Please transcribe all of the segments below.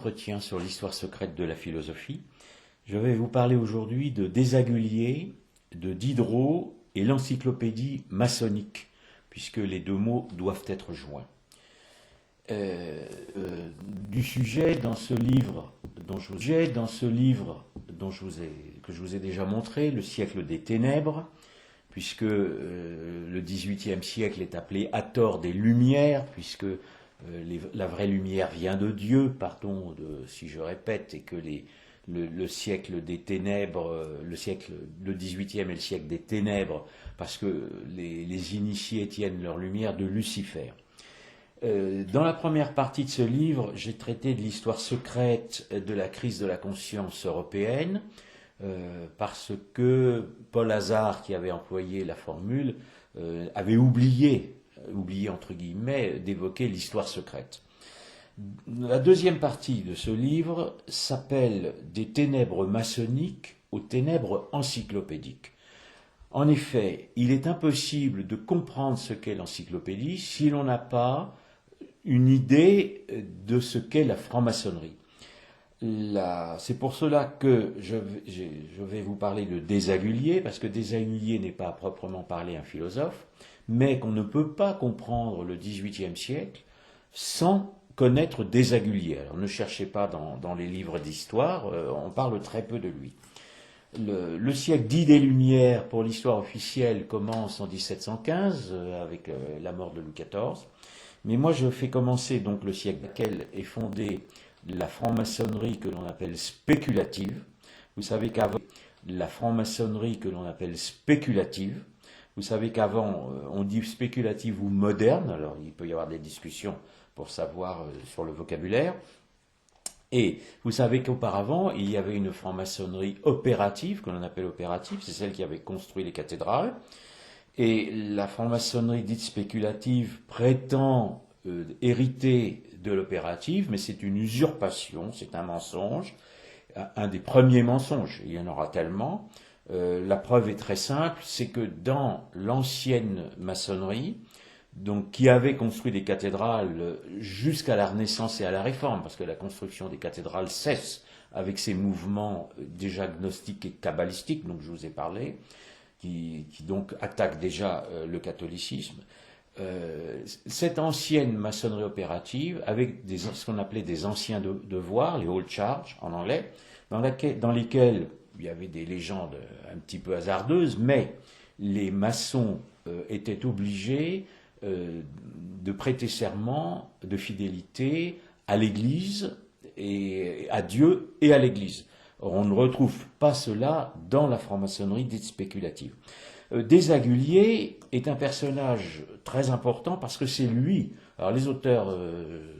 entretien sur l'histoire secrète de la philosophie. Je vais vous parler aujourd'hui de Desaguliers, de Diderot et l'encyclopédie maçonnique, puisque les deux mots doivent être joints. Du sujet dans ce livre que je vous ai déjà montré, Le siècle des ténèbres, puisque le XVIIIe siècle est appelé à tort des Lumières, puisque la vraie lumière vient de Dieu, pardon si je répète, et que le siècle des ténèbres, le XVIIIe est le siècle des ténèbres, parce que les initiés tiennent leur lumière de Lucifer. Dans la première partie de ce livre, j'ai traité de l'histoire secrète de la crise de la conscience européenne, parce que Paul Hazard, qui avait employé la formule, avait oublié entre guillemets, d'évoquer l'histoire secrète. La deuxième partie de ce livre s'appelle « Des ténèbres maçonniques aux ténèbres encyclopédiques ». En effet, il est impossible de comprendre ce qu'est l'encyclopédie si l'on n'a pas une idée de ce qu'est la franc-maçonnerie. C'est pour cela que je vais vous parler de Desaguliers, parce que Desaguliers n'est pas à proprement parler un philosophe, mais qu'on ne peut pas comprendre le XVIIIe siècle sans connaître Desaguliers. Alors ne cherchez pas dans les livres d'histoire, on parle très peu de lui. Le siècle dit des Lumières pour l'histoire officielle commence en 1715 avec la mort de Louis XIV, mais moi je fais commencer donc le siècle dans lequel est fondée la franc-maçonnerie que l'on appelle spéculative. Vous savez qu'avant la franc-maçonnerie que l'on appelle spéculative, vous savez qu'avant on dit spéculative ou moderne, alors il peut y avoir des discussions pour savoir sur le vocabulaire, et vous savez qu'auparavant il y avait une franc-maçonnerie opérative, que l'on appelle opérative, c'est celle qui avait construit les cathédrales, et la franc-maçonnerie dite spéculative prétend hériter de l'opérative, mais c'est une usurpation, c'est un mensonge, un des premiers mensonges, il y en aura tellement. La preuve est très simple, c'est que dans l'ancienne maçonnerie, donc, qui avait construit des cathédrales jusqu'à la Renaissance et à la Réforme, parce que la construction des cathédrales cesse avec ces mouvements déjà gnostiques et kabbalistiques, dont je vous ai parlé, qui donc attaquent déjà le catholicisme. Cette ancienne maçonnerie opérative, avec ce qu'on appelait des anciens devoirs, les old charge en anglais, dans lesquels il y avait des légendes un petit peu hasardeuses, mais les maçons étaient obligés de prêter serment de fidélité à l'Église, et à Dieu et à l'Église. Or, on ne retrouve pas cela dans la franc-maçonnerie dite spéculative. Desaguliers est un personnage très important parce que c'est lui. Alors les auteurs,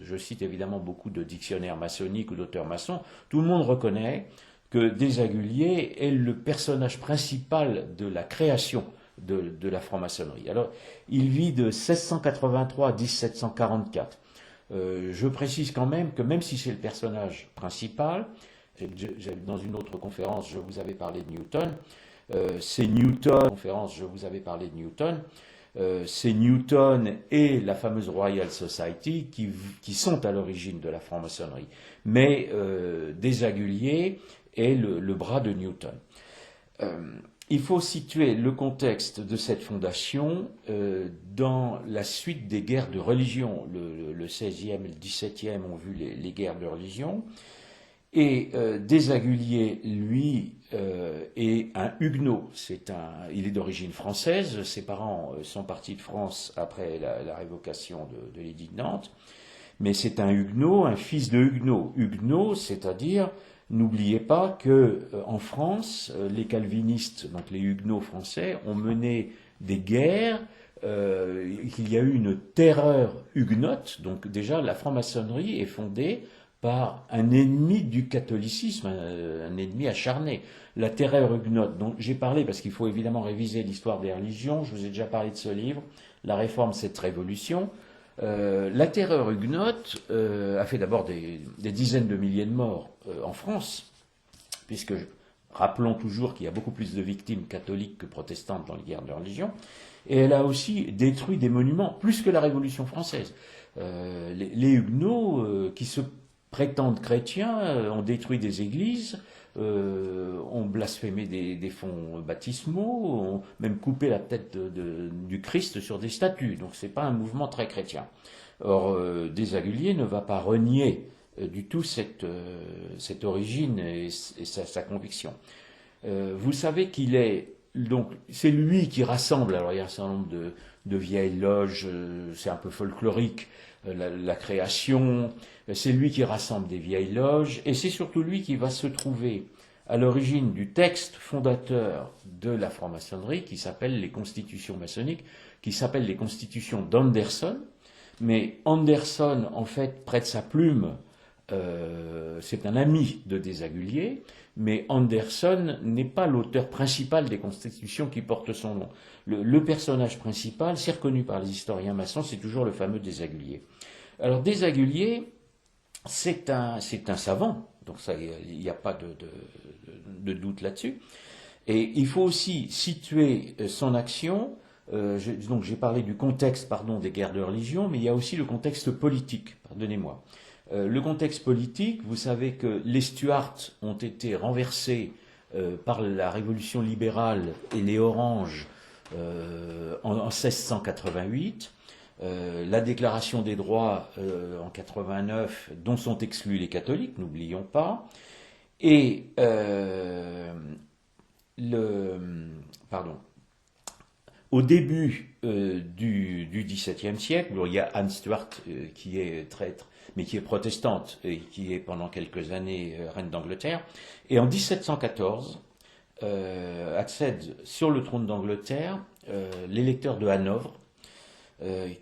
je cite évidemment beaucoup de dictionnaires maçonniques ou d'auteurs maçons, tout le monde reconnaît que Desaguliers est le personnage principal de la création de la franc-maçonnerie. Alors, il vit de 1683 à 1744. Je précise quand même que même si c'est le personnage principal, dans une autre conférence, je vous avais parlé de Newton, c'est Newton et la fameuse Royal Society qui sont à l'origine de la franc-maçonnerie. Mais Desaguliers est le bras de Newton. Il faut situer le contexte de cette fondation dans la suite des guerres de religion. Le XVIe et le XVIIe ont vu les guerres de religion. Et Desaguliers, lui, est un huguenot. Il est d'origine française. Ses parents sont partis de France après la révocation de l'édit de Nantes. Mais c'est un huguenot, un fils de huguenot. Huguenot, c'est-à-dire, n'oubliez pas que en France, les calvinistes, donc les huguenots français, ont mené des guerres, qu'il y a eu une terreur huguenote. Donc déjà, la franc-maçonnerie est fondée par un ennemi du catholicisme, un ennemi acharné. La terreur huguenote, dont j'ai parlé parce qu'il faut évidemment réviser l'histoire des religions, je vous ai déjà parlé de ce livre, La Réforme, cette révolution. La terreur huguenote a fait d'abord des dizaines de milliers de morts en France, puisque, rappelons toujours qu'il y a beaucoup plus de victimes catholiques que protestantes dans les guerres de religion, et elle a aussi détruit des monuments, plus que la Révolution française. Les huguenots, qui se prétendent chrétiens ont détruit des églises, ont blasphémé des fonds baptismaux, ont même coupé la tête du Christ sur des statues. Donc c'est pas un mouvement très chrétien. Or, Desaguliers ne va pas renier du tout cette origine et sa conviction. Vous savez qu'il est donc c'est lui qui rassemble. Alors il y a un certain nombre de vieilles loges, c'est un peu folklorique, la création. C'est lui qui rassemble des vieilles loges, et c'est surtout lui qui va se trouver à l'origine du texte fondateur de la franc-maçonnerie, qui s'appelle les Constitutions maçonniques, qui s'appelle les Constitutions d'Anderson. Mais Anderson, en fait, prête sa plume. C'est un ami de Desaguliers, mais Anderson n'est pas l'auteur principal des constitutions qui portent son nom. Le personnage principal, c'est reconnu par les historiens maçons, c'est toujours le fameux Desaguliers. Alors Desaguliers, c'est un savant, donc ça, il n'y a pas de doute là-dessus. Et il faut aussi situer son action. Donc j'ai parlé du contexte, des guerres de religion, mais il y a aussi le contexte politique, pardonnez-moi. Le contexte politique, vous savez que les Stuarts ont été renversés par la révolution libérale et les Oranges en 1688. La déclaration des droits en 89, dont sont exclus les catholiques, n'oublions pas. Et au début du XVIIe siècle, il y a Anne Stuart qui est traître, mais qui est protestante et qui est pendant quelques années reine d'Angleterre. Et en 1714, accède sur le trône d'Angleterre l'électeur de Hanovre,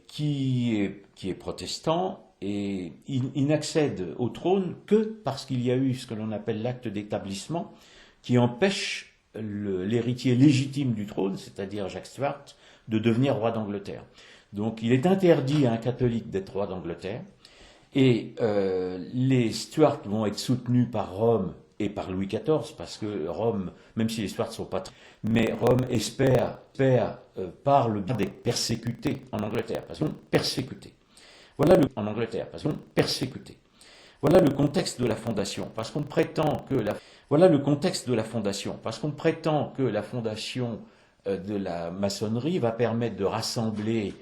qui est protestant, et il n'accède au trône que parce qu'il y a eu ce que l'on appelle l'acte d'établissement, qui empêche l'héritier légitime du trône, c'est-à-dire Jacques Stuart, de devenir roi d'Angleterre. Donc il est interdit à un catholique d'être roi d'Angleterre, et les Stuarts vont être soutenus par Rome et par Louis XIV, parce que Rome, même si les Stuarts ne sont pas très... mais Rome espère par le bien d'être persécuté en Angleterre, parce qu'on persécuté. Voilà le contexte de la fondation, parce qu'on prétend que la fondation de la maçonnerie va permettre de rassembler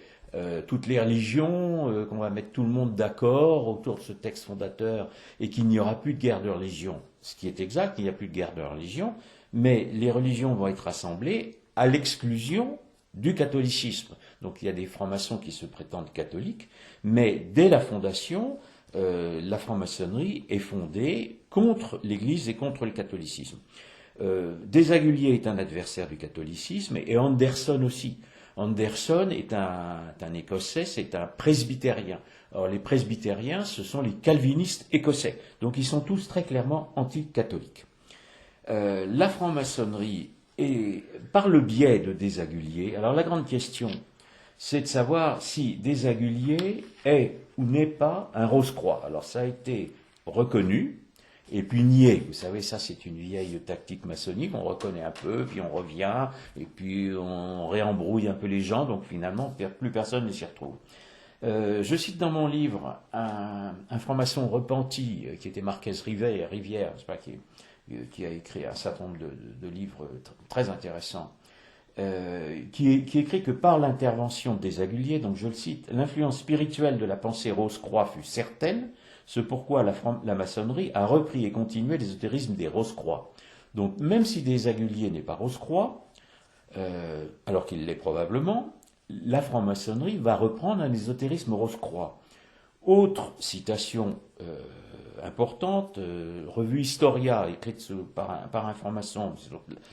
toutes les religions, qu'on va mettre tout le monde d'accord autour de ce texte fondateur et qu'il n'y aura plus de guerre de religion. Ce qui est exact, il n'y a plus de guerre de religion, mais les religions vont être rassemblées à l'exclusion du catholicisme. Donc il y a des francs-maçons qui se prétendent catholiques, mais dès la fondation, la franc-maçonnerie est fondée contre l'Église et contre le catholicisme. Desaguliers est un adversaire du catholicisme, et Anderson aussi. Anderson est un Écossais, c'est un presbytérien. Alors les presbytériens, ce sont les calvinistes écossais. Donc ils sont tous très clairement anti-catholiques. La franc-maçonnerie est, par le biais de Desaguliers, alors la grande question, c'est de savoir si Desaguliers est ou n'est pas un Rose-Croix. Alors ça a été reconnu, et puis nié. Vous savez, ça c'est une vieille tactique maçonnique, on reconnaît un peu, puis on revient, et puis on réembrouille un peu les gens, donc finalement plus personne ne s'y retrouve. Je cite dans mon livre un franc-maçon repenti qui était Marquez Rivière, qui a écrit un certain nombre de livres très intéressants, qui écrit que par l'intervention de Desaguliers, donc je le cite, l'influence spirituelle de la pensée Rose-Croix fut certaine, ce pourquoi la maçonnerie a repris et continué l'ésotérisme des Rose-Croix. Donc même si Desaguliers n'est pas Rose-Croix, alors qu'il l'est probablement, la franc-maçonnerie va reprendre un ésotérisme Rose-Croix. Autre citation importante, revue Historia, écrite par un franc-maçon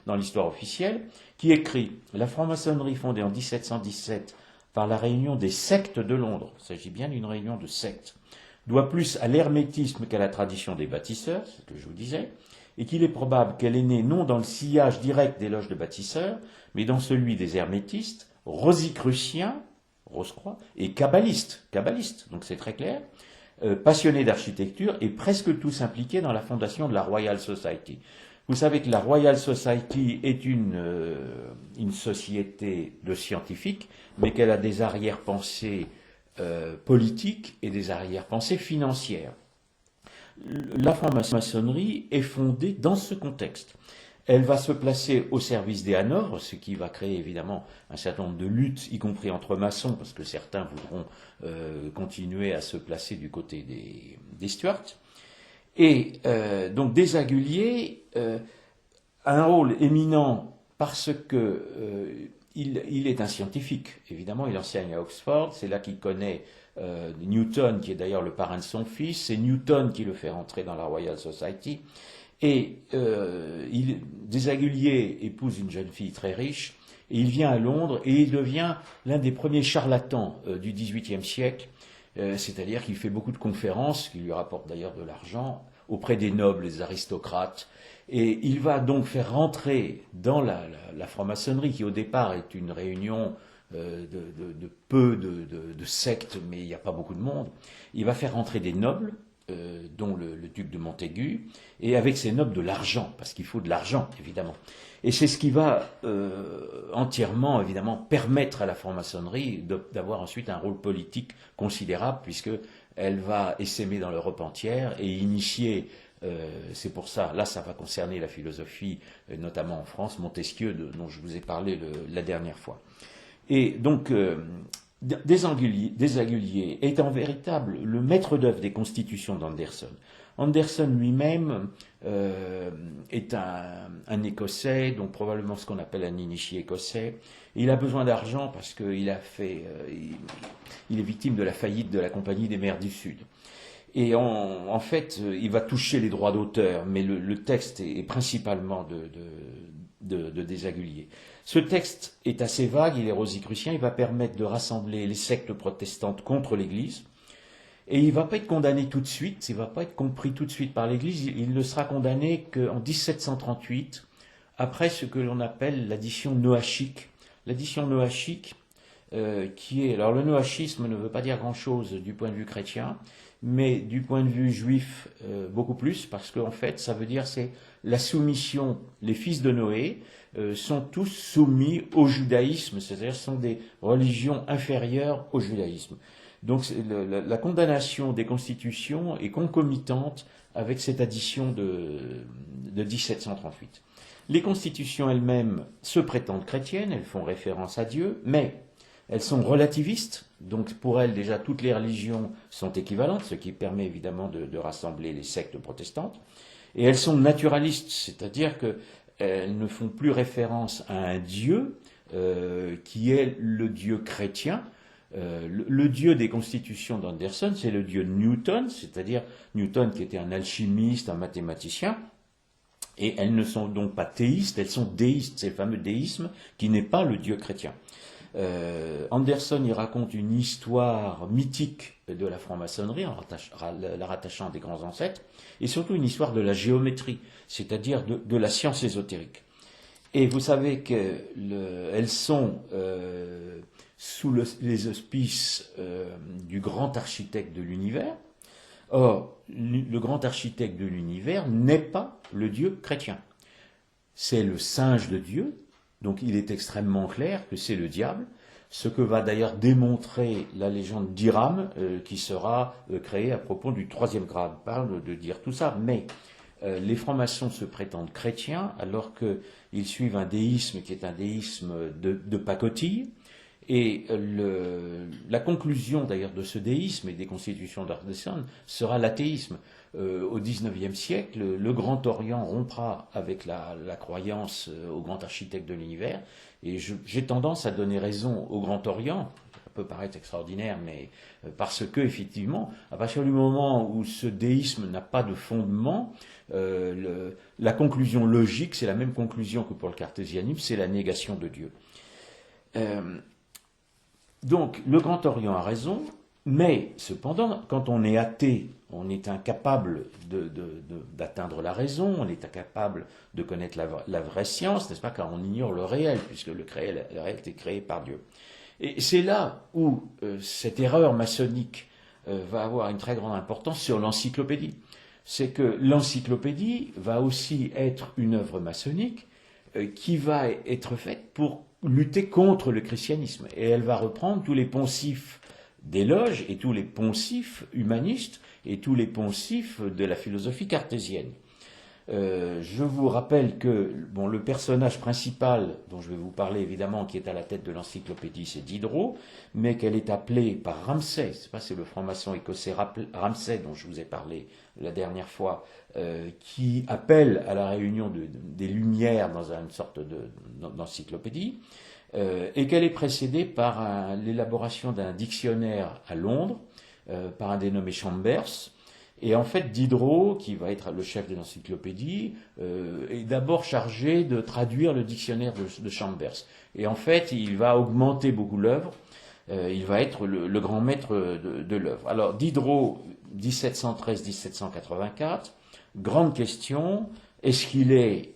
dans l'histoire officielle, qui écrit « La franc-maçonnerie fondée en 1717 par la réunion des sectes de Londres, il s'agit bien d'une réunion de sectes, doit plus à l'hermétisme qu'à la tradition des bâtisseurs, c'est ce que je vous disais, et qu'il est probable qu'elle est née non dans le sillage direct des loges de bâtisseurs, mais dans celui des hermétistes, rosicruciens, Rose-Croix, et kabbalistes, donc c'est très clair, passionnés d'architecture et presque tous impliqués dans la fondation de la Royal Society. Vous savez que la Royal Society est une société de scientifiques, mais qu'elle a des arrière-pensées politiques et des arrière-pensées financières. la franc-maçonnerie est fondée dans ce contexte. Elle va se placer au service des hanovres, ce qui va créer évidemment un certain nombre de luttes, y compris entre maçons, parce que certains voudront continuer à se placer du côté des Stuarts. Et donc Desaguliers a un rôle éminent parce que il est un scientifique. Évidemment, il enseigne à Oxford, c'est là qu'il connaît Newton, qui est d'ailleurs le parrain de son fils, c'est Newton qui le fait rentrer dans la Royal Society. Et Desaguliers épouse une jeune fille très riche, et il vient à Londres, et il devient l'un des premiers charlatans du XVIIIe siècle, c'est-à-dire qu'il fait beaucoup de conférences, qui lui rapportent d'ailleurs de l'argent, auprès des nobles, des aristocrates, et il va donc faire rentrer dans la franc-maçonnerie, qui au départ est une réunion de peu de sectes, mais il n'y a pas beaucoup de monde, il va faire rentrer des nobles, dont le duc de Montaigu, et avec ces nobles de l'argent, parce qu'il faut de l'argent, évidemment. Et c'est ce qui va entièrement, évidemment, permettre à la franc-maçonnerie d'avoir ensuite un rôle politique considérable, puisqu'elle va essaimer dans l'Europe entière et initier, c'est pour ça, là ça va concerner la philosophie, notamment en France, Montesquieu, dont je vous ai parlé la dernière fois. Et donc, Desaguliers est en véritable le maître d'œuvre des constitutions d'Anderson. Anderson lui-même est un Écossais, donc probablement ce qu'on appelle un initié écossais. Il a besoin d'argent parce qu'il il est victime de la faillite de la Compagnie des mers du Sud. Et en fait, il va toucher les droits d'auteur, mais le texte est principalement de Desaguliers. Ce texte est assez vague, il est rosicrucien, il va permettre de rassembler les sectes protestantes contre l'Église, et il ne va pas être condamné tout de suite, il ne va pas être compris tout de suite par l'Église, il ne sera condamné qu'en 1738, après ce que l'on appelle l'addition noachique. L'addition noachique, qui est... Alors le noachisme ne veut pas dire grand-chose du point de vue chrétien, mais du point de vue juif, beaucoup plus, parce qu'en fait, ça veut dire c'est la soumission, les fils de Noé sont tous soumis au judaïsme, c'est-à-dire sont des religions inférieures au judaïsme. Donc la condamnation des constitutions est concomitante avec cette addition de 1738. Les constitutions elles-mêmes se prétendent chrétiennes, elles font référence à Dieu, mais elles sont relativistes, donc pour elles déjà toutes les religions sont équivalentes, ce qui permet évidemment de rassembler les sectes protestantes, et elles sont naturalistes, c'est-à-dire qu'elles ne font plus référence à un Dieu qui est le Dieu chrétien. Le Dieu des constitutions d'Anderson, c'est le Dieu Newton, c'est-à-dire Newton qui était un alchimiste, un mathématicien, et elles ne sont donc pas théistes, elles sont déistes, c'est le fameux déisme qui n'est pas le Dieu chrétien. Anderson y raconte une histoire mythique de la franc-maçonnerie en la rattachant à des grands ancêtres, et surtout une histoire de la géométrie, c'est-à-dire de la science ésotérique. Et vous savez qu'elles sont sous les auspices du grand architecte de l'univers. Or, le grand architecte de l'univers n'est pas le Dieu chrétien. C'est le singe de Dieu, donc il est extrêmement clair que c'est le diable, ce que va d'ailleurs démontrer la légende d'Hiram, qui sera créée à propos du troisième grade. Parle de dire tout ça, mais les francs-maçons se prétendent chrétiens, alors qu'ils suivent un déisme qui est un déisme de pacotille. Et la conclusion d'ailleurs de ce déisme et des constitutions d'Anderson sera l'athéisme. Au XIXe siècle, le Grand Orient rompra avec la croyance au grand architecte de l'univers, et j'ai tendance à donner raison au Grand Orient. Ça peut paraître extraordinaire, mais parce que effectivement, à partir du moment où ce déisme n'a pas de fondement, la conclusion logique, c'est la même conclusion que pour le cartésianisme, c'est la négation de Dieu. Donc, le Grand Orient a raison, mais cependant, quand on est athée, on est incapable d'atteindre la raison, on est incapable de connaître la vraie science, n'est-ce pas, car on ignore le réel, puisque le réel est créé par Dieu. Et c'est là où cette erreur maçonnique va avoir une très grande importance sur l'encyclopédie. C'est que l'encyclopédie va aussi être une œuvre maçonnique qui va être faite pour lutter contre le christianisme. Et elle va reprendre tous les poncifs d'éloges et tous les poncifs humanistes et tous les poncifs de la philosophie cartésienne. Je vous rappelle que le personnage principal dont je vais vous parler évidemment, qui est à la tête de l'encyclopédie, c'est Diderot, mais qu'elle est appelée par Ramsay, c'est le franc-maçon écossais Ramsay dont je vous ai parlé la dernière fois, qui appelle à la réunion des Lumières dans une sorte d'encyclopédie, et qu'elle est précédée par l'élaboration d'un dictionnaire à Londres, par un dénommé Chambers. Et en fait, Diderot, qui va être le chef de l'encyclopédie, est d'abord chargé de traduire le dictionnaire de Chambers. Et en fait, il va augmenter beaucoup l'œuvre. Il va être le grand maître de l'œuvre. Alors, Diderot, 1713-1784, grande question, est-ce qu'il est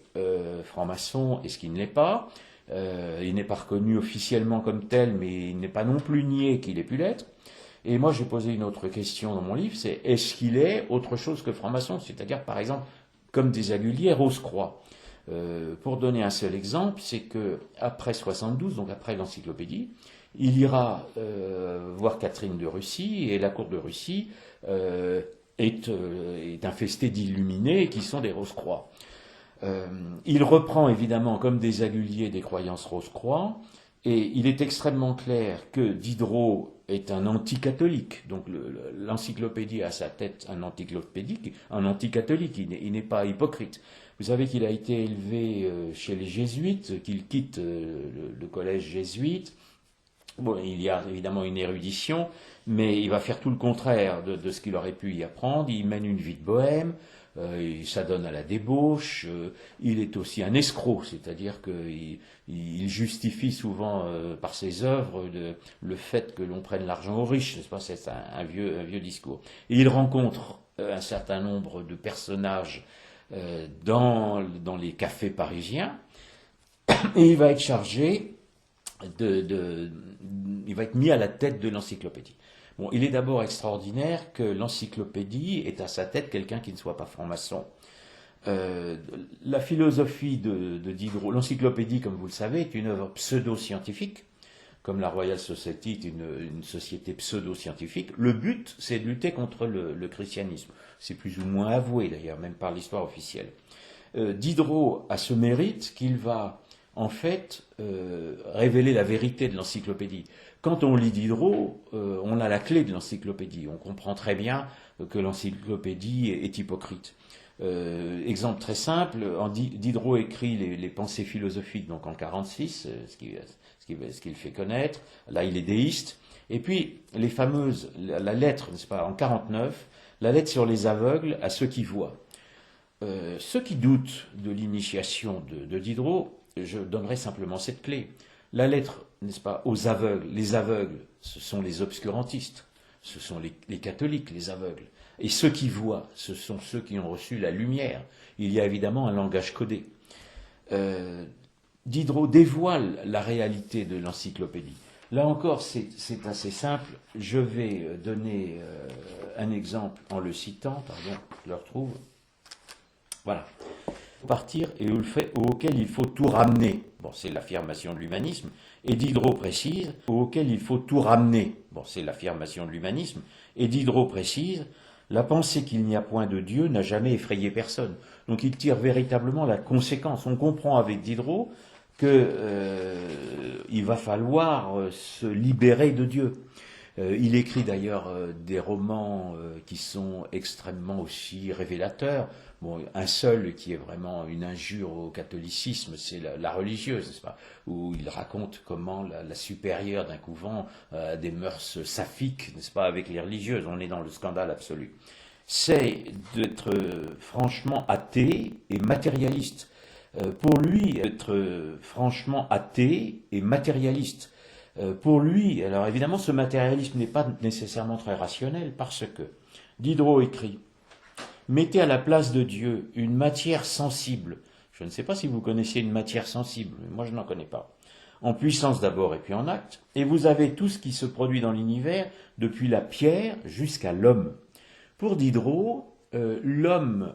franc-maçon, est-ce qu'il ne l'est pas? Il n'est pas reconnu officiellement comme tel, mais il n'est pas non plus nié qu'il ait pu l'être. Et moi, j'ai posé une autre question dans mon livre, c'est est-ce qu'il est autre chose que franc-maçon? C'est-à-dire, par exemple, comme des Aguliers, Rose-Croix. Pour donner un seul exemple, c'est que après 72, donc après l'encyclopédie, il ira voir Catherine de Russie, et la cour de Russie est infestée d'illuminés qui sont des Rose-Croix. Il reprend évidemment, comme des Aguliers, des croyances Rose-Croix, et il est extrêmement clair que Diderot est un anti-catholique. Donc l'encyclopédie a à sa tête un anti-catholique, il n'est pas hypocrite. Vous savez qu'il a été élevé chez les jésuites, qu'il quitte le collège jésuite. Bon, il y a évidemment une érudition, mais il va faire tout le contraire de ce qu'il aurait pu y apprendre. Il mène une vie de bohème, il s'adonne à la débauche, il est aussi un escroc, c'est-à-dire qu'il justifie souvent par ses œuvres le fait que l'on prenne l'argent aux riches, n'est-ce pas? C'est un vieux discours. Et il rencontre un certain nombre de personnages dans les cafés parisiens, et il va être chargé il va être mis à la tête de l'encyclopédie. Bon, il est d'abord extraordinaire que l'encyclopédie ait à sa tête quelqu'un qui ne soit pas franc-maçon. La philosophie de Diderot, l'encyclopédie, comme vous le savez, est une œuvre pseudo-scientifique, comme la Royal Society est une société pseudo-scientifique. Le but, c'est de lutter contre le christianisme. C'est plus ou moins avoué, d'ailleurs, même par l'histoire officielle. Diderot a ce mérite qu'il va en fait révéler la vérité de l'encyclopédie. Quand on lit Diderot, on a la clé de l'encyclopédie. On comprend très bien que l'encyclopédie est hypocrite. Exemple très simple, Diderot écrit les pensées philosophiques donc en 46, ce qu'il fait connaître. Là, il est déiste. Et puis, la lettre, n'est-ce pas, en 49, la lettre sur les aveugles à ceux qui voient. Ceux qui doutent de l'initiation de Diderot, je donnerai simplement cette clé. La lettre, n'est-ce pas, aux aveugles. Les aveugles, ce sont les obscurantistes, ce sont les catholiques, les aveugles. Et ceux qui voient, ce sont ceux qui ont reçu la lumière. Il y a évidemment un langage codé. Diderot dévoile la réalité de l'encyclopédie. Là encore, c'est assez simple. Je vais donner un exemple en le citant. Pardon, je le retrouve. Voilà. Partir et auquel il faut tout ramener. Bon, c'est l'affirmation de l'humanisme. Et Diderot précise, auquel il faut tout ramener. Bon, c'est l'affirmation de l'humanisme. Et Diderot précise, la pensée qu'il n'y a point de Dieu n'a jamais effrayé personne. Donc il tire véritablement la conséquence. On comprend avec Diderot qu'il va falloir se libérer de Dieu. Il écrit d'ailleurs des romans qui sont extrêmement aussi révélateurs. Bon, un seul qui est vraiment une injure au catholicisme, c'est la religieuse, n'est-ce pas? Où il raconte comment la supérieure d'un couvent a des mœurs saphiques, n'est-ce pas, avec les religieuses. On est dans le scandale absolu. C'est d'être franchement athée et matérialiste. Pour lui, être franchement athée et matérialiste. Pour lui, alors évidemment, ce matérialisme n'est pas nécessairement très rationnel parce que Diderot écrit « Mettez à la place de Dieu une matière sensible. » Je ne sais pas si vous connaissez une matière sensible, mais moi je n'en connais pas. En puissance d'abord et puis en acte. Et vous avez tout ce qui se produit dans l'univers, depuis la pierre jusqu'à l'homme. Pour Diderot, l'homme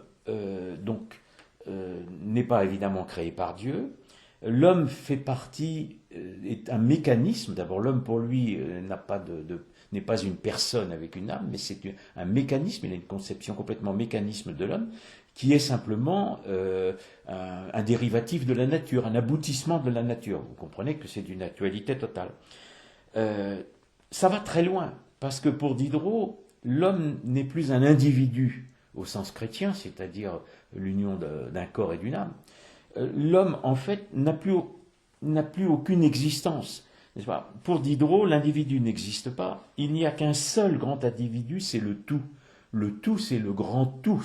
n'est pas évidemment créé par Dieu. L'homme fait partie, est un mécanisme. D'abord, l'homme pour lui n'a pas n'est pas une personne avec une âme, mais c'est un mécanisme, il a une conception complètement mécanisme de l'homme, qui est simplement un dérivatif de la nature, un aboutissement de la nature. Vous comprenez que c'est d'une actualité totale. Ça va très loin, parce que pour Diderot, l'homme n'est plus un individu au sens chrétien, c'est-à-dire l'union d'un corps et d'une âme. L'homme, en fait, n'a plus aucune existence. N'est-ce pas ? Pour Diderot, l'individu n'existe pas. Il n'y a qu'un seul grand individu, c'est le tout. Le tout, c'est le grand tout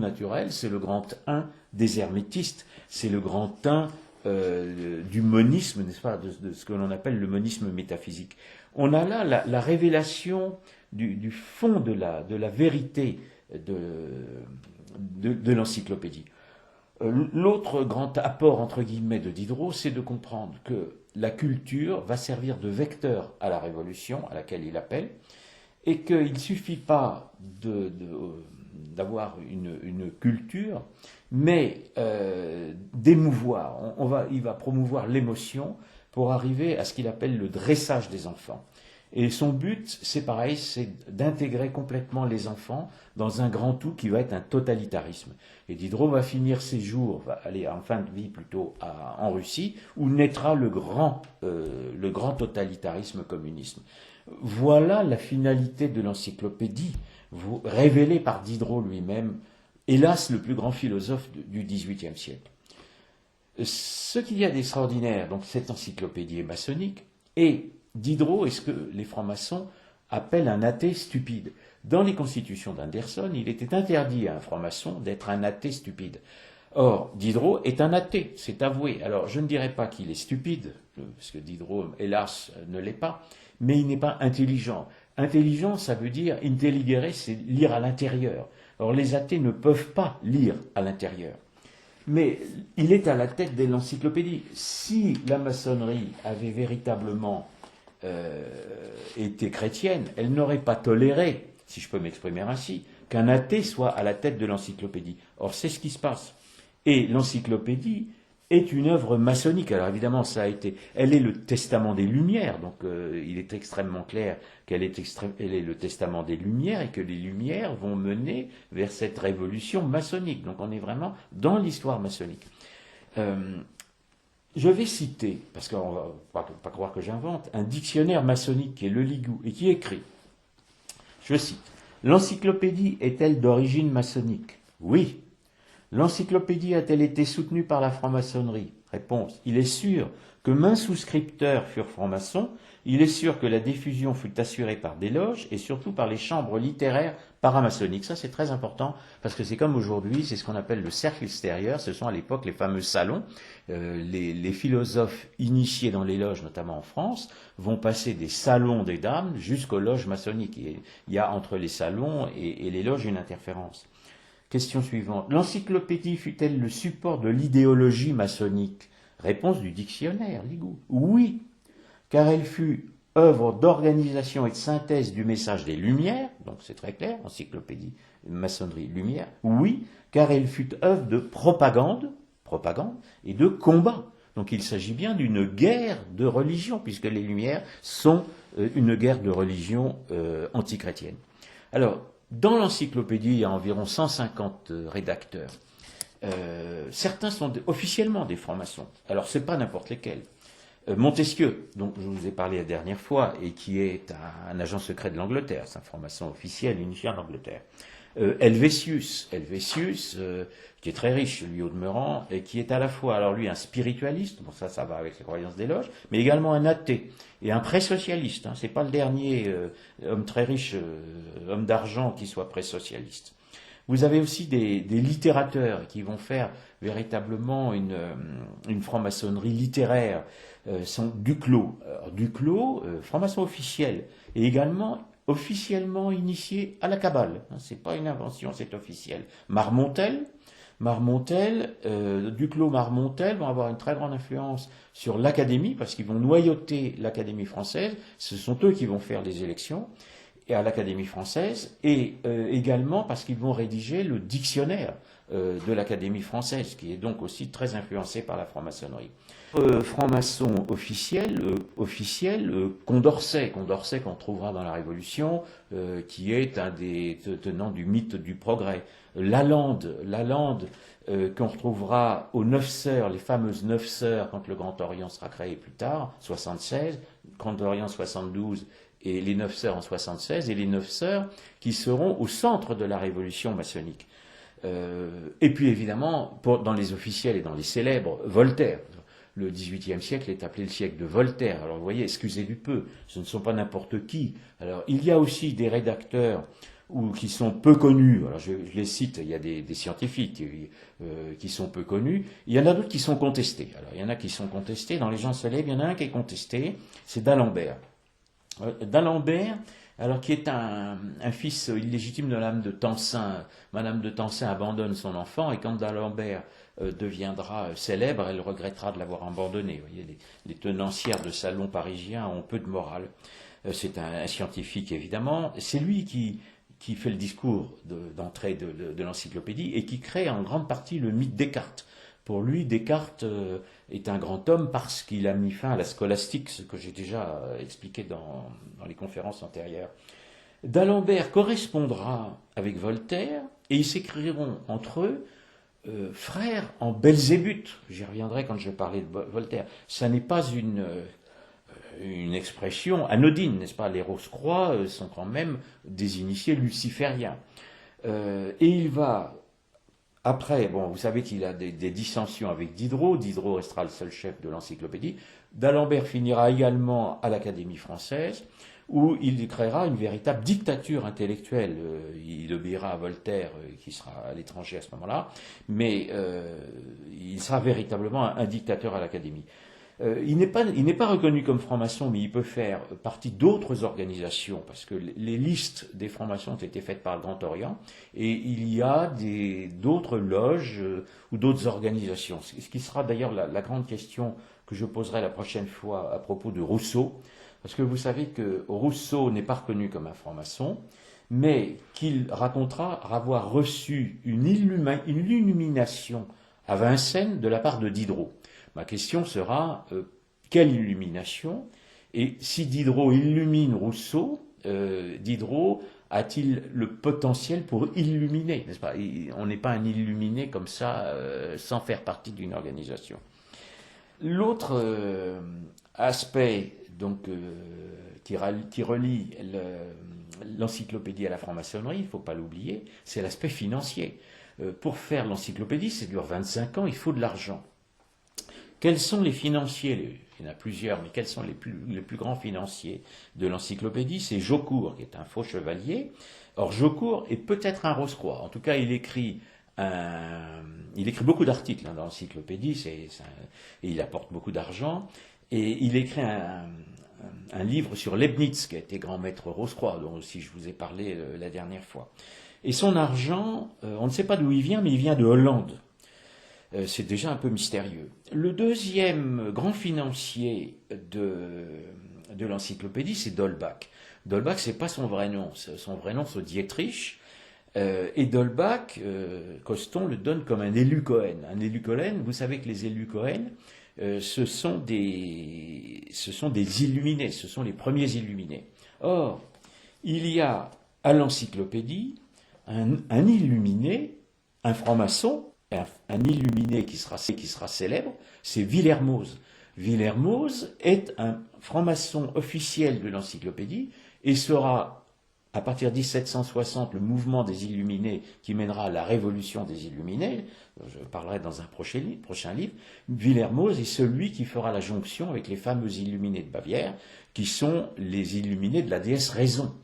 naturel, c'est le grand un des hermétistes, c'est le grand un du monisme, n'est-ce pas, de ce que l'on appelle le monisme métaphysique. On a là la révélation du fond de la vérité de l'encyclopédie. L'autre grand apport, entre guillemets, de Diderot, c'est de comprendre que la culture va servir de vecteur à la révolution à laquelle il appelle, et qu'il ne suffit pas d'avoir une culture, mais d'émouvoir. Il va promouvoir l'émotion pour arriver à ce qu'il appelle le dressage des enfants. Et son but, c'est pareil, c'est d'intégrer complètement les enfants dans un grand tout qui va être un totalitarisme. Et Diderot va finir ses jours, va aller en fin de vie plutôt en Russie, où naîtra le grand totalitarisme communisme. Voilà la finalité de l'encyclopédie, révélée par Diderot lui-même, hélas le plus grand philosophe du XVIIIe siècle. Ce qu'il y a d'extraordinaire, donc cette encyclopédie est maçonnique, et Diderot est ce que les francs-maçons appellent un athée stupide. Dans les constitutions d'Anderson, il était interdit à un franc-maçon d'être un athée stupide. Or, Diderot est un athée, c'est avoué. Alors, je ne dirais pas qu'il est stupide, parce que Diderot, hélas, ne l'est pas, mais il n'est pas intelligent. Intelligent, ça veut dire, intelligere, c'est lire à l'intérieur. Or, les athées ne peuvent pas lire à l'intérieur. Mais il est à la tête de l'encyclopédie. Si la maçonnerie avait véritablement été chrétienne, elle n'aurait pas toléré, si je peux m'exprimer ainsi, qu'un athée soit à la tête de l'encyclopédie. Or, c'est ce qui se passe. Et l'encyclopédie est une œuvre maçonnique. Alors évidemment, elle est le testament des Lumières, donc il est extrêmement clair elle est le testament des Lumières et que les Lumières vont mener vers cette révolution maçonnique. Donc on est vraiment dans l'histoire maçonnique. Je vais citer, parce qu'on ne va pas croire que j'invente, un dictionnaire maçonnique qui est le Ligou et qui écrit, je cite, « L'encyclopédie est-elle d'origine maçonnique ? Oui. L'encyclopédie a-t-elle été soutenue par la franc-maçonnerie ? Réponse. Il est sûr que maints souscripteurs furent francs-maçons, il est sûr que la diffusion fut assurée par des loges et surtout par les chambres littéraires paramaçonniques. Ça, c'est très important parce que c'est comme aujourd'hui, c'est ce qu'on appelle le cercle extérieur. Ce sont à l'époque les fameux salons. Les philosophes initiés dans les loges, notamment en France, vont passer des salons des dames jusqu'aux loges maçonniques. Et il y a entre les salons et les loges une interférence. Question suivante. L'encyclopédie fut-elle le support de l'idéologie maçonnique ? Réponse du dictionnaire, Ligou. Oui, car elle fut œuvre d'organisation et de synthèse du message des Lumières, donc c'est très clair, encyclopédie, maçonnerie, Lumière. Oui, car elle fut œuvre de propagande et de combat. Donc il s'agit bien d'une guerre de religion, puisque les Lumières sont une guerre de religion antichrétienne. Alors, dans l'encyclopédie, il y a environ 150 rédacteurs. Certains sont officiellement des francs-maçons. Alors, ce n'est pas n'importe lesquels. Montesquieu, dont je vous ai parlé la dernière fois, et qui est un agent secret de l'Angleterre, c'est un franc-maçon officiel initié en Angleterre. Helvétius, qui est très riche, lui au demeurant, et qui est à la fois, alors lui, un spiritualiste, bon ça va avec les croyances des loges, mais également un athée, et un pré-socialiste, c'est pas le dernier homme très riche, homme d'argent qui soit pré-socialiste. Vous avez aussi des littérateurs qui vont faire véritablement une franc-maçonnerie littéraire, sont Duclos. Alors, Duclos, franc-maçon officiel, et également officiellement initié à la Kabbale. C'est pas une invention, c'est officiel. Marmontel, Duclos, Marmontel vont avoir une très grande influence sur l'Académie, parce qu'ils vont noyauter l'Académie française, ce sont eux qui vont faire les élections, et à l'Académie française, et également parce qu'ils vont rédiger le dictionnaire de l'Académie française, qui est donc aussi très influencé par la franc-maçonnerie. Franc-maçon officiel, Condorcet qu'on trouvera dans la Révolution, qui est un des tenants du mythe du progrès. Lalande, qu'on retrouvera aux 9 sœurs, les fameuses 9 sœurs, quand le Grand Orient sera créé plus tard, 76, Grand Orient 72, et les 9 sœurs en 76, et les 9 sœurs qui seront au centre de la révolution maçonnique. Et puis évidemment, dans les officiels et dans les célèbres, Voltaire. Le XVIIIe siècle est appelé le siècle de Voltaire. Alors vous voyez, excusez du peu, ce ne sont pas n'importe qui. Alors il y a aussi des rédacteurs qui sont peu connus. Alors je les cite, il y a des scientifiques qui sont peu connus. Il y en a d'autres qui sont contestés. Alors il y en a qui sont contestés. Dans les gens célèbres, il y en a un qui est contesté, c'est d'Alembert. D'Alembert, alors qui est un fils illégitime de Madame de Tencin. Madame de Tencin abandonne son enfant, et quand d'Alembert deviendra célèbre, elle regrettera de l'avoir abandonné. Vous voyez, les tenancières de salons parisiens ont peu de morale. C'est un scientifique, évidemment. C'est lui qui fait le discours d'entrée de l'encyclopédie et qui crée en grande partie le mythe Descartes. Pour lui, Descartes est un grand homme parce qu'il a mis fin à la scolastique, ce que j'ai déjà expliqué dans les conférences antérieures. D'Alembert correspondra avec Voltaire et ils s'écriront entre eux frères en Belzébuth. J'y reviendrai quand je vais de Voltaire. Ça n'est pas une expression anodine, n'est-ce pas? Les Rose-Croix sont quand même des initiés lucifériens. Et il va, après, bon, vous savez qu'il a des dissensions avec Diderot. Diderot restera le seul chef de l'encyclopédie. D'Alembert finira également à l'Académie française, où il créera une véritable dictature intellectuelle. Il obéira à Voltaire, qui sera à l'étranger à ce moment-là, mais il sera véritablement un dictateur à l'Académie. Il n'est pas reconnu comme franc-maçon, mais il peut faire partie d'autres organisations, parce que les listes des francs-maçons ont été faites par le Grand Orient, et il y a d'autres loges ou d'autres organisations. Ce qui sera d'ailleurs la grande question que je poserai la prochaine fois à propos de Rousseau, parce que vous savez que Rousseau n'est pas reconnu comme un franc-maçon, mais qu'il racontera avoir reçu une illumination à Vincennes de la part de Diderot. Ma question sera, quelle illumination? Et si Diderot illumine Rousseau, Diderot a-t-il le potentiel pour illuminer, n'est-ce pas? On n'est pas un illuminé comme ça, sans faire partie d'une organisation. L'autre aspect donc, qui relie l'encyclopédie à la franc-maçonnerie, il ne faut pas l'oublier, c'est l'aspect financier. Pour faire l'encyclopédie, ça dure 25 ans, il faut de l'argent. Quels sont les financiers? Il y en a plusieurs, mais quels sont les plus grands financiers de l'encyclopédie? C'est Jaucourt, qui est un faux chevalier. Or, Jaucourt est peut-être un Rose-Croix. En tout cas, il écrit beaucoup d'articles dans l'encyclopédie, et il apporte beaucoup d'argent. Et il écrit un livre sur Leibniz, qui a été grand maître Rose-Croix, dont aussi je vous ai parlé la dernière fois. Et son argent, on ne sait pas d'où il vient, mais il vient de Hollande. C'est déjà un peu mystérieux. Le deuxième grand financier de l'encyclopédie, c'est d'Holbach. D'Holbach, c'est pas son vrai nom. Son vrai nom, c'est Dietrich. Et d'Holbach, Coston le donne comme un élu Cohen. Un élu Cohen, vous savez que les élus Cohen, ce sont des illuminés, ce sont les premiers illuminés. Or, il y a à l'encyclopédie un illuminé, un franc-maçon, un illuminé qui sera célèbre, c'est Villermoz. Villermoz est un franc-maçon officiel de l'encyclopédie et sera, à partir de 1760, le mouvement des Illuminés qui mènera à la révolution des Illuminés. Je parlerai dans un prochain livre. Villermoz est celui qui fera la jonction avec les fameux Illuminés de Bavière, qui sont les Illuminés de la déesse Raison.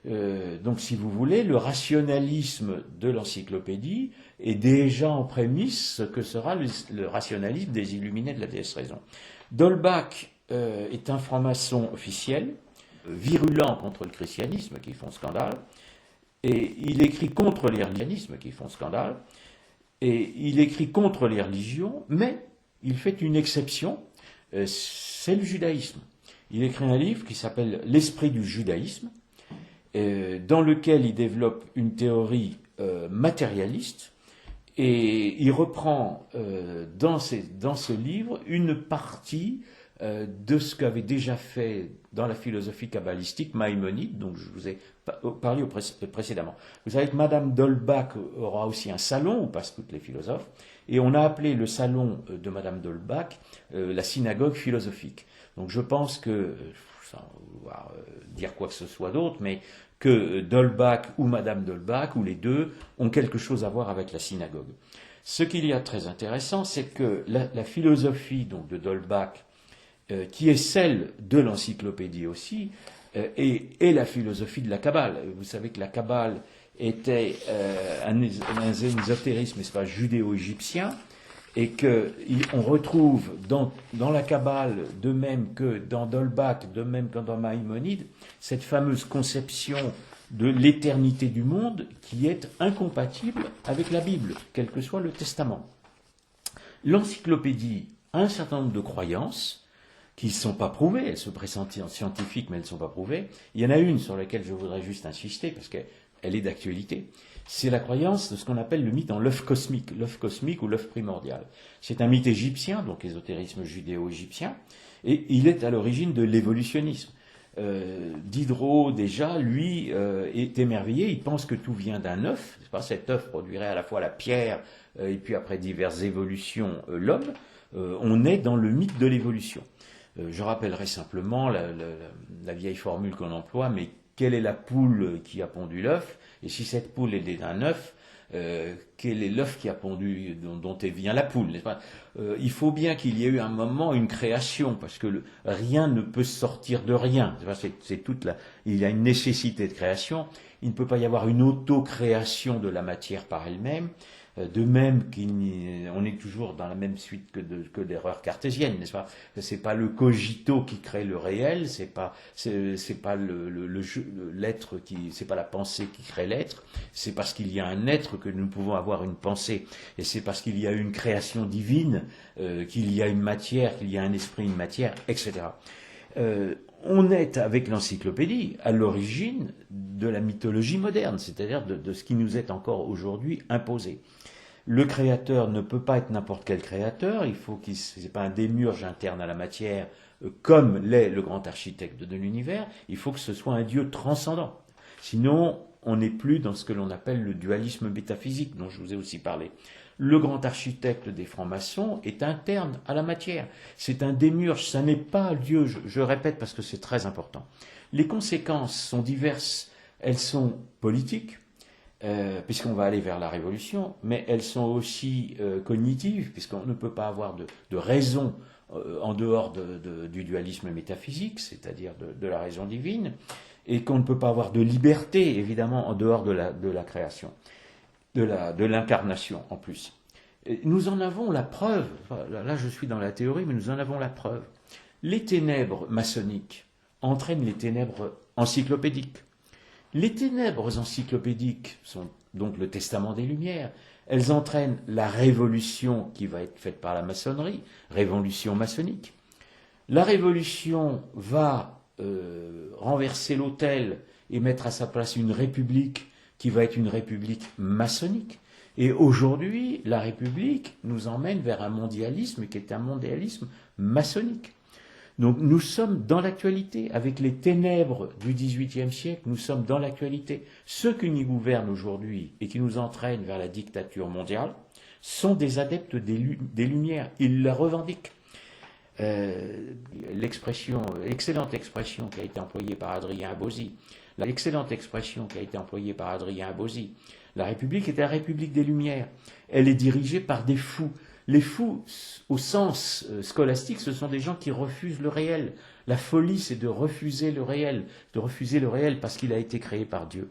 Donc, si vous voulez, le rationalisme de l'encyclopédie est déjà en prémisse ce que sera le rationalisme des Illuminés de la déesse Raison. D'Holbach est un franc-maçon officiel, virulent contre le christianisme, qui font scandale, et il écrit contre les religianismes, qui font scandale, et il écrit contre les religions, mais il fait une exception, c'est le judaïsme. Il écrit un livre qui s'appelle « L'esprit du judaïsme », dans lequel il développe une théorie matérialiste, et il reprend dans ce livre une partie de ce qu'avait déjà fait dans la philosophie kabbalistique Maïmonide, dont je vous ai parlé précédemment. Vous savez que Madame d'Holbach aura aussi un salon où passent toutes les philosophes, et on a appelé le salon de Madame d'Holbach la synagogue philosophique. Donc je pense que, sans vouloir dire quoi que ce soit d'autre, mais que d'Holbach ou Madame d'Holbach, ou les deux, ont quelque chose à voir avec la synagogue. Ce qu'il y a de très intéressant, c'est que la philosophie donc, de d'Holbach, qui est celle de l'encyclopédie aussi, est la philosophie de la Kabbale. Vous savez que la Kabbale était un ésotérisme, n'est-ce pas, judéo-égyptien, et qu'on retrouve dans la Kabbale, de même que dans d'Holbach, de même que dans Maïmonide, cette fameuse conception de l'éternité du monde qui est incompatible avec la Bible, quel que soit le testament. L'encyclopédie a un certain nombre de croyances qui ne sont pas prouvées, elles se présentent scientifiques mais elles ne sont pas prouvées. Il y en a une sur laquelle je voudrais juste insister parce qu'elle est d'actualité. C'est la croyance de ce qu'on appelle le mythe en l'œuf cosmique ou l'œuf primordial. C'est un mythe égyptien, donc ésotérisme judéo-égyptien, et il est à l'origine de l'évolutionnisme. Diderot, déjà, lui, est émerveillé, il pense que tout vient d'un œuf, cet œuf produirait à la fois la pierre et puis après diverses évolutions l'homme. On est dans le mythe de l'évolution. Je rappellerai simplement la vieille formule qu'on emploie, mais quelle est la poule qui a pondu l'œuf? Et si cette poule est née d'un œuf, quel est l'œuf qui a pondu, dont vient la poule, n'est-ce pas? Il faut bien qu'il y ait eu un moment une création, parce que rien ne peut sortir de rien. Il y a une nécessité de création. Il ne peut pas y avoir une auto-création de la matière par elle-même. De même qu'on est toujours dans la même suite que l'erreur cartésienne, n'est-ce pas? C'est pas le cogito qui crée le réel, c'est pas l'être c'est pas la pensée qui crée l'être, c'est parce qu'il y a un être que nous pouvons avoir une pensée, et c'est parce qu'il y a une création divine qu'il y a une matière, qu'il y a un esprit, une matière, etc. On est, avec l'encyclopédie, à l'origine de la mythologie moderne, c'est-à-dire de ce qui nous est encore aujourd'hui imposé. Le créateur ne peut pas être n'importe quel créateur, c'est pas un démiurge interne à la matière, comme l'est le grand architecte de l'univers, il faut que ce soit un Dieu transcendant. Sinon, on n'est plus dans ce que l'on appelle le dualisme métaphysique, dont je vous ai aussi parlé. Le grand architecte des francs-maçons est interne à la matière. C'est un démiurge, ça n'est pas Dieu, je répète parce que c'est très important. Les conséquences sont diverses, elles sont politiques, puisqu'on va aller vers la révolution, mais elles sont aussi cognitives, puisqu'on ne peut pas avoir de raison en dehors du dualisme métaphysique, c'est-à-dire de la raison divine, et qu'on ne peut pas avoir de liberté, évidemment, en dehors de la création, de l'incarnation en plus. Et nous en avons la preuve, là je suis dans la théorie, mais nous en avons la preuve. Les ténèbres maçonniques entraînent les ténèbres encyclopédiques. Les ténèbres encyclopédiques sont donc le testament des Lumières. Elles entraînent la révolution qui va être faite par la maçonnerie, révolution maçonnique. La révolution va renverser l'autel et mettre à sa place une république qui va être une république maçonnique. Et aujourd'hui, la république nous emmène vers un mondialisme qui est un mondialisme maçonnique. Donc nous sommes dans l'actualité, avec les ténèbres du XVIIIe siècle, nous sommes dans l'actualité. Ceux qui nous gouvernent aujourd'hui et qui nous entraînent vers la dictature mondiale sont des adeptes des Lumières, ils la revendiquent. L'excellente expression qui a été employée par Adrien Abosi, la République est la République des Lumières. Elle est dirigée par des fous. Les fous, au sens scolastique, ce sont des gens qui refusent le réel. La folie, c'est de refuser le réel parce qu'il a été créé par Dieu.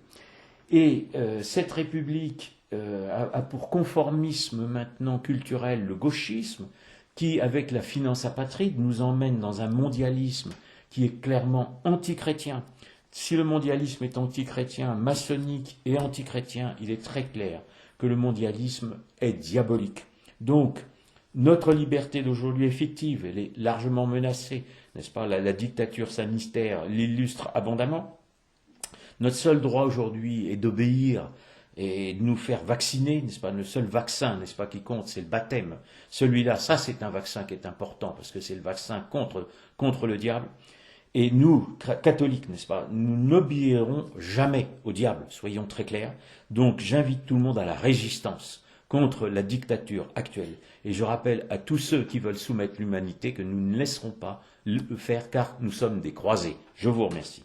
Et cette République a pour conformisme maintenant culturel le gauchisme, qui, avec la finance apatride, nous emmène dans un mondialisme qui est clairement antichrétien. Si le mondialisme est antichrétien, maçonnique et antichrétien, il est très clair que le mondialisme est diabolique. Donc, notre liberté d'aujourd'hui est fictive, elle est largement menacée, n'est-ce pas? La dictature sanitaire l'illustre abondamment. Notre seul droit aujourd'hui est d'obéir et de nous faire vacciner, n'est-ce pas? Le seul vaccin, n'est-ce pas, qui compte, c'est le baptême. Celui-là, ça c'est un vaccin qui est important, parce que c'est le vaccin contre le diable. Et nous, catholiques, n'est-ce pas, nous n'obéirons jamais au diable, soyons très clairs. Donc j'invite tout le monde à la résistance contre la dictature actuelle. Et je rappelle à tous ceux qui veulent soumettre l'humanité que nous ne laisserons pas le faire, car nous sommes des croisés. Je vous remercie.